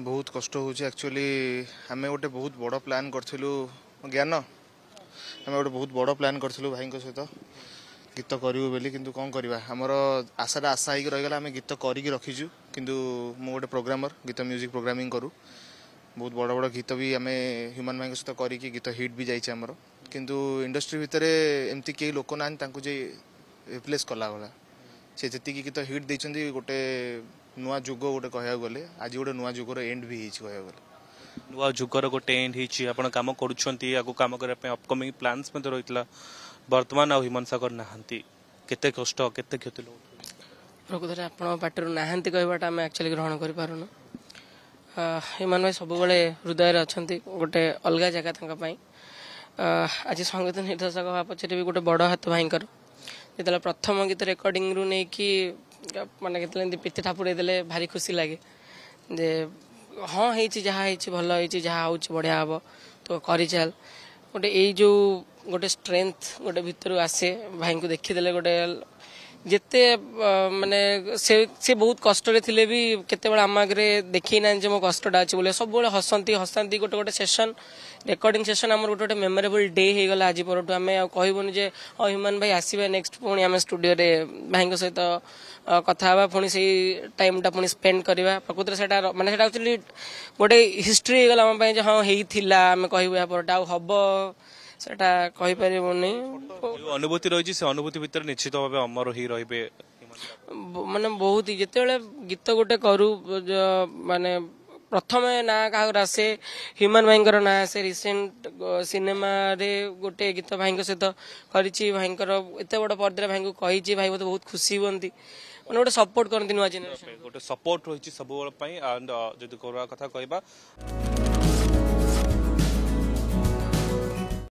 बहुत कष्ट हो एक्चुअली आम गोटे बहुत बड़ प्लान करूँ ज्ञान आम गोटे बहुत बड़ प्लान करूँ भाई सहित गीत करूँ बोली किंतु कौन करवा आमर आशाटा आशा होगी रहीगला आम गीत करके रखीचु किंतु मु गोटे प्रोग्रामर गीत म्यूजिक प्रोग्रामिंग करूँ बहुत बड़ बड़ गीत भी आम ह्यूमन भाई सहित करके गीत हिट भी जाइए आमर किंतु इंडस्ट्री भितर एमती कई लोक ना जे रिप्लेस कला भाला से जी गीत हिट देते गोटे नुआ जुग गोटे कह गले आज गोटे नुआ जुगर एंड भी कह गले नुआ जुगर गोटे एंड हो कम कर कम करने अपकमिंग प्लान्स रही बर्तमान आ हिमन सागर नहांती केते कष्ट केते क्षति प्रकृत आप पाटर नहांती कहवाटा आम एक्चुअली ग्रहण करूँ हिमन भाई सब हृदय अच्छा गोटे अलग जगह आज संगीत निर्देशक हवा पचर भी गोटे बड़ हाथ भाई जो प्रथम गीत रेकर्डिंग रू नहीं कि माने पिठी ठापुड़े देले भारी खुशी लगे जे हाँ जहाँ भल जहाँ हो बढ़िया हम तो कर चल गोटे यही जो गोटे स्ट्रेंथ गोटे भितर आसे भाई को देखीदे गोटे जिते माने से बहुत कष्ट थे भी केते आम आगे देखी ना मो कष्टा अच्छे बोले सब हसंती हसंती गोटे गोटे सेसन रेकर्डिंग सेसन आम गोटे गोटे मेमोरेबल डे हो गला आज पर आम कहबूनी जे हाँ ह्यूमन भाई आसवे नेक्स्ट पुणी आम स्टूडियो भाई सहित कथा हवा पुणी से टाइम टा पुणी स्पेंड करवा प्रकृति से माने एक्चुअली गोटे हिस्ट्री हो गला आम हाँ होता आम कहूँ हम सेटा कहि परिबोनी अनुभूति रही से अनुभूति भितर निश्चित भाव अमर ही रहिबे माने बहुत ही जेते गीत गोटे करू माने प्रथम ना क्या आसे ह्यूमन भाई ना आसे रिसेंट सिनेमा रे गोटे गीत भाई सहित करी भाई एत बड़ पर्दा भाई को कही भाई मत बहुत खुशी हमें गोटे सपोर्ट करती नुआ जेनेरेशन गोटे सपोर्ट रही सब एंड जदि कथा कहबा